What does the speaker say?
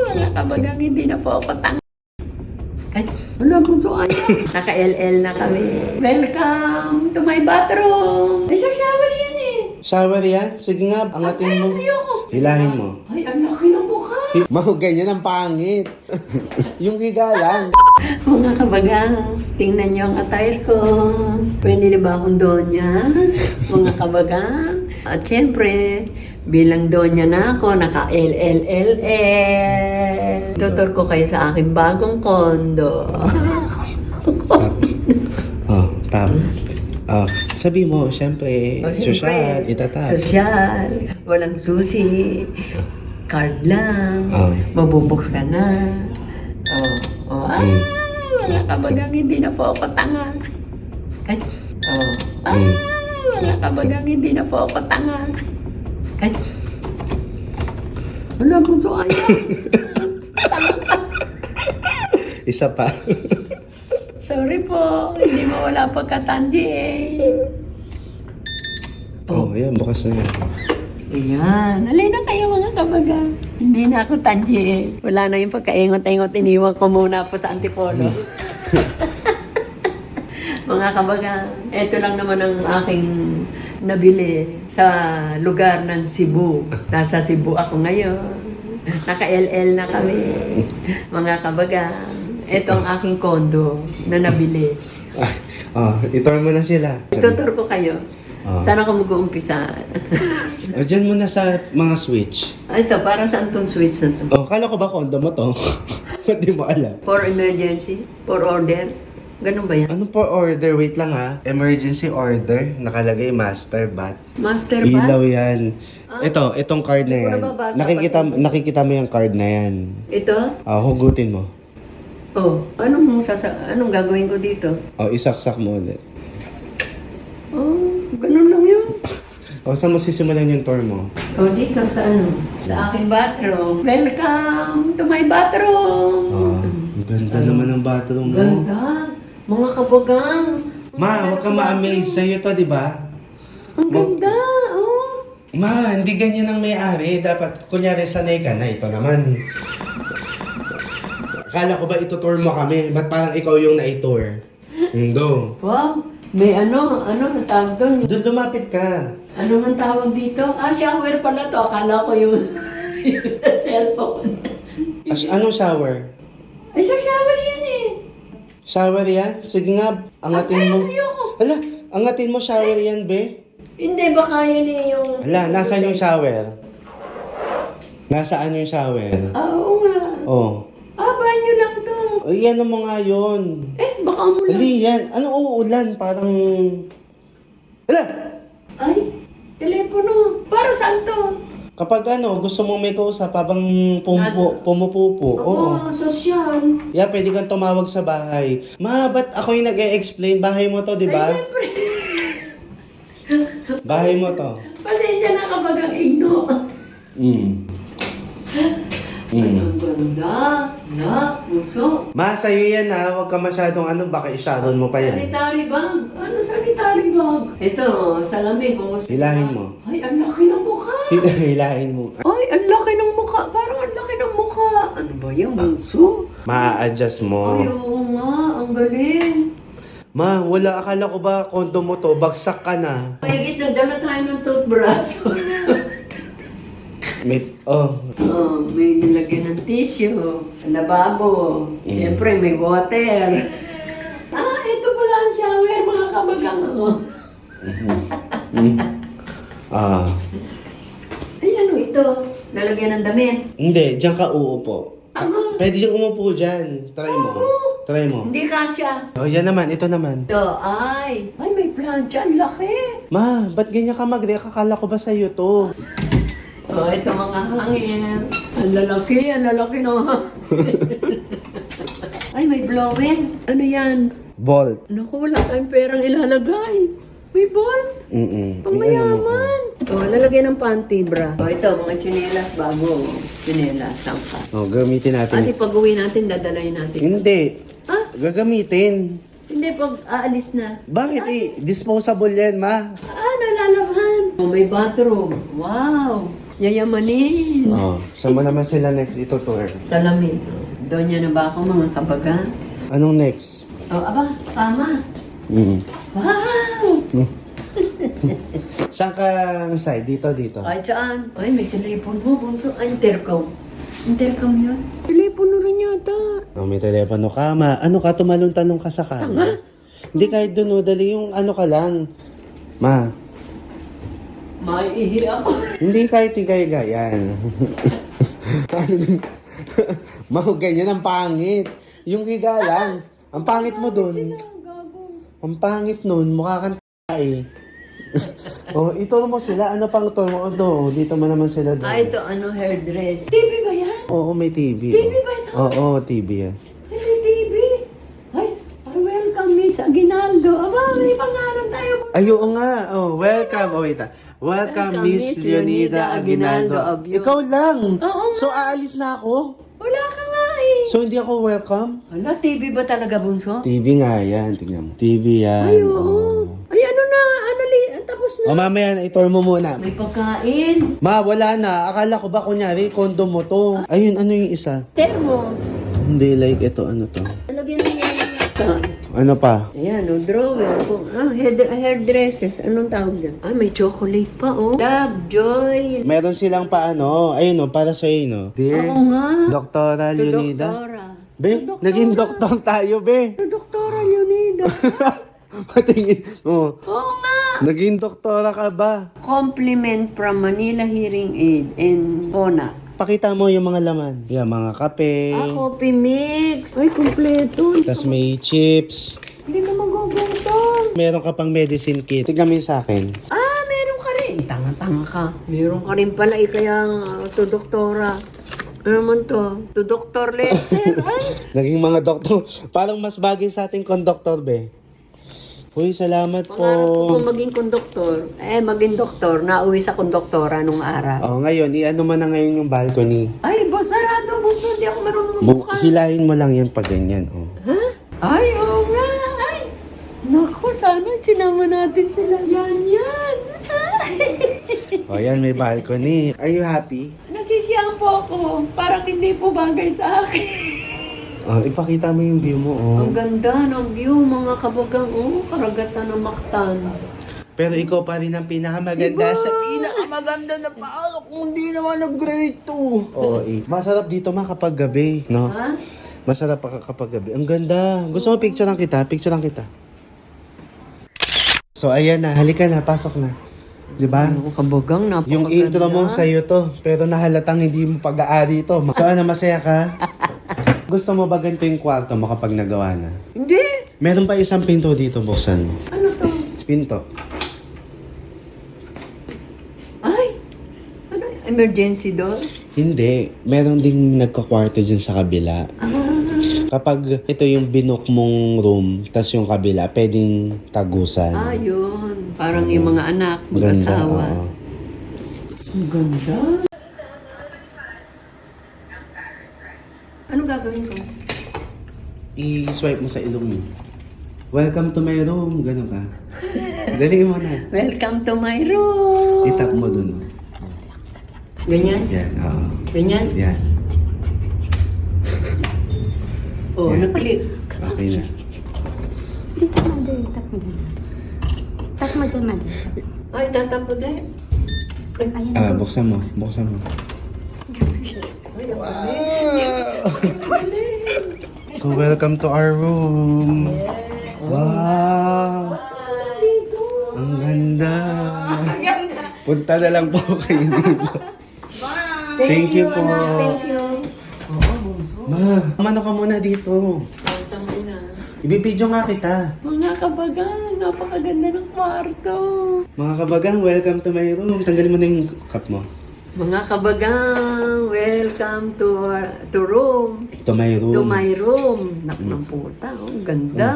Wala ka bagang hindi na po ako tanga. Ay, wala po ito ay. Naka-LL na kami. Welcome to my bathroom. Isa shower yan eh. Shower yan? Sige nga, angatin mo. Ayoko. Hilahin mo. Ay, ang laki ng mukha. Ganyan ang pangit. Yung higa lang. Mga kabagang, tingnan niyo ang attire ko. Pwede na ba akong donya? Mga kabagang. At syempre, bilang donya na ako, naka-LLLL. Tutor ko kayo sa aking bagong kondo. Tama. Sabi mo, syempre, sosyal, itatas. Sosyal, walang susi. Card lang, mabubuksan na. Wala ka bagang hindi na po ako tanga. Ay, wala ka bagang hindi na po ako tanga. Ay, wala po ito ayaw. Tanga ka. Isa pa. Sorry po, hindi mawala pagkatandi eh. Ayan, bukas na yan. Ayan, alay na kayo mga kabaga. Hindi na ako tanji eh. Wala na yung pagkaingot-ingot, iniwan ko muna po sa Antipolo. Mga kabaga, eto lang naman ang aking nabili sa lugar ng Cebu. Nasa Cebu ako ngayon. Naka-LL na kami. Mga kabaga, eto ang aking kondo na nabili. Itor mo na sila. Tutor ko kayo. Saan ako mag-uumpisa? Diyan muna sa mga switch. Ito, para saan tong switch na to? Kala ko ba kondo mo to? Hindi mo alam. For emergency? For order? Ganun ba yan? Ano po order? Wait lang ha. Emergency order. Nakalagay master bath. Master Ilaw bath? yan. Itong card na Hindi ko yan. nababasa, Nakikita mo yung card na yan. Ito? Hugutin mo. Anong gagawin ko dito? Isaksak mo ulit. Ganun lang yun. Saan mo sisimulan yung tour mo? Dito sa sa aking bathroom. Welcome to my bathroom. Ang ganda naman ng bathroom mo. Ganda. Mga kabagang. Ma, huwag ka ma-amaze sa'yo to, di ba? Ang ganda. Ma, hindi ganyan ang may-ari. Dapat, kunyari, sanay ka na. Ito naman. Akala ko ba itutour mo kami? Ba't parang ikaw yung na-tour? Hindi. Wow. May ano ang tawag doon? Doon lumapit ka. Ano ang tawag dito? Shower pala to. Akala ko yung cellphone. Anong shower? Ay, sa shower yan eh. Shower yan? Sige nga, angatin mo. Ayoko. Hala, angatin mo shower yan, be. Hindi, baka yun eh yung... Hala, nasaan yung shower? Nasaan yung shower? Oo nga. Banyo lang to. Yan mo nga yun. Baka mo lang. Ali, yan. Anong uulan? Parang... Hala! Ay, telepono. Para saan to? Kapag gusto mong may kausap habang pumupupo. Oo. Sosyal. Pwede kang tumawag sa bahay. Ma, ba't ako yung nag-e-explain? Bahay mo to, di ba? Ay, siyempre. Bahay mo to. Pasensya na kapag ang igno. Ay, ang ganda. Bukso. Ma, sa'yo yan ha. Huwag ka masyadong baka i-shadow mo pa yan. Sanitary bag. Ano sanitary bag? Ito, salamin. Kung gusto Hilahin mo. Ay, ang laki ng mukha. Hilahin mo. Ay, ang laki ng mukha. Parang ang laki ng mukha. Ano ba yung bukso? Ma-adjust mo. Ay, oo nga. Ang galing. Ma, wala. Akala ko ba kondo mo to? Bagsak ka na. Mahigit nagdala tayo ng toothbrush. May nilagyan ng tissue, lababo, siyempre may water. Ito pala ang shower, mga kabagang ako. Ay, ano ito? Lalagyan ng damit. Hindi, diyan ka uupo. Pwede yung umupo dyan. Try mo. Hindi kasya. Yan naman, ito naman. Ay, may plancha, ang laki. Ma, ba't ganyan ka mag-react? Akala ko ba sa'yo to? Ito mga hangin. Ang lalaki no. Ay, may blowen. Ano yan? Bolt. Naku, wala tayong perang ilalagay. May bolt. Pangmayaman. Lalagyan ng panty, bra. Ito, mga tsinelas, bago. Tsinelas, sangka. Gamitin natin. Ate, pag uwi natin, dadalayin natin. Hindi. Gagamitin. Hindi, pag aalis na. Bakit disposable yan, ma? Nalalabhan. May bathroom. Wow. Yayamanin. Oh, saan mo naman sila next itutour? Salamin. Doon niya na ba ako mga kabaga? Anong next? Oh, aba, tama. Mm. Wow! Saan ka side? Dito. Ay, saan? Ay, may telepono mo, bunso. Ay, intercom. Intercom yun. Telepono rin yata. Oh, may telepono ka, ma. Ano ka? Tumalon-talon ka sa kama? Hindi kahit doon, dali yung ano ka lang. Ma, Maiihi ako. hindi kahit higa-higa. Yan. Ma, ganyan ang pangit. Yung higa lang. Ang pangit mo doon. Ang pangit nun. Mukha kang eh. Oh, ito mo sila. Ano pang ito mo? Ito, dito mo naman sila doon. Ay, ito ano, hairdress. TV ba yan? Oo, may TV. TV ba ito? Oo, TV yan. Ay, may TV. Ay, welcome Miss Aguinaldo. Aba, may pangalan tayo. Ay, oo nga. Oh, welcome. Oh, wait. Welcome, Miss Leonida Aguinaldo. Ikaw lang. Oo nga. So, aalis na ako. Wala ka nga eh. So, hindi ako welcome? Hala, TV ba talaga, bunso? TV nga yan. Tingnan mo. TV yan. Ay, oo. Ay, ano na, tapos na. O, mamaya na, itour mo muna. May pagkain. Ma, wala na. Akala ko ba kunyari, kondo mo to. Ayun, ano yung isa? Thermos. Hindi, like, ito, ano to? Lagyan mo yan yata. Ano pa? Ayan, drawer. Hairdresses. Anong tawag dyan? Ah, may chocolate pa, oh. Love, joy. Meron silang paano, ayun o, para sa no. Dear, Oo nga. Doktora Leonida. Doktora. Be, naging doktor tayo, be. Doktora Leonida. Patingin mo. Oo nga. Naging doktora ka ba? Compliment from Manila Hearing Aid and Phonak. Pakita mo yung mga laman. Yung mga kape. Coffee mix. Ay, kompleto. Tapos may chips. Hindi ka magugutom. Meron ka pang medicine kit. Tignan mo yung sa akin. Ah, meron ka rin. Tanga-tanga ka. Meron ka rin pala kaya to doktora. Ano naman to? To Dr. Lester. Ay, Naging mga doktor. Parang mas bagay sa ating konduktor, be. Uy, salamat po. pangarap ko kung maging konduktor. Maging doktor. Nauwi sa konduktora nung araw. Oh, ngayon, i-ano man na ngayon yung balcony. Ay, boss, sarado. Boss, hindi ako marunong magbukas. Hilahin mo lang yan pag ganyan, oh. Ha? Ay, oo nga. Ay. Naku, sana sinama natin sila. Yan. Oh, yan, may balcony. Are you happy? Nasisiyang po ako. Parang hindi po bagay sa akin. Oh, ipakita mo yung view mo, oh. Ang ganda ng view, mga kabagang. Oh, karagatan ng Mactan. Pero ikaw pa rin ang pinakamaganda sa pinakamaganda na paalo kung hindi naman nag-grade 2. Oo, eh. Masarap dito kapag gabi, no? Ha? Masarap pa kapag gabi. Ang ganda. Gusto mo picture lang kita? Picture lang kita. So, ayan na. Halika na. Pasok na. Di ba? Ano kabagang, napakaganda. Yung intro mo sa'yo to. Pero nahalatang hindi mo pag-aari to. So, ano, masaya ka? Gusto mo ba ganito yung kwarto mo kapag nagawa na? Hindi. Meron pa isang pinto dito, buksan mo. Ano to? Pinto. Ay! Ano? Emergency door? Hindi. Meron ding nagkakwarto dyan sa kabila. Ah. Kapag ito yung binook mong room, tas yung kabila, pwedeng tagusan. Ah, yun. Parang yung mga anak, Ganda, mag-asawa. oo. Ang ganda. Ano gagawin ko? I-swipe mo sa ilong mo. Welcome to my room. Ganun ka. Dali mo na. Welcome to my room. I-tap mo dun. Ganyan? Yan, oo. Ganyan? Yan. Oh, Yan. naklik. Okay na. Dito, Mother. Tap mo dyan. Tap mo dyan, Mother. Ay, tatapo din. Ayan. Buksan mo. Buksan mo. So, welcome to our room. Wow! Ang ganda! Punta na lang po kayo dito. Thank you po. Thank you. Ma, mano ka muna dito. Punta muna. Ibibidyo nga kita. Mga kabagan, napakaganda ng kwarto. Mga kabagang, welcome to my room. Tanggalin mo na yung cup mo. Mga kabagang, welcome to room. To my room. To my room. Nak ng puta, oh, ganda.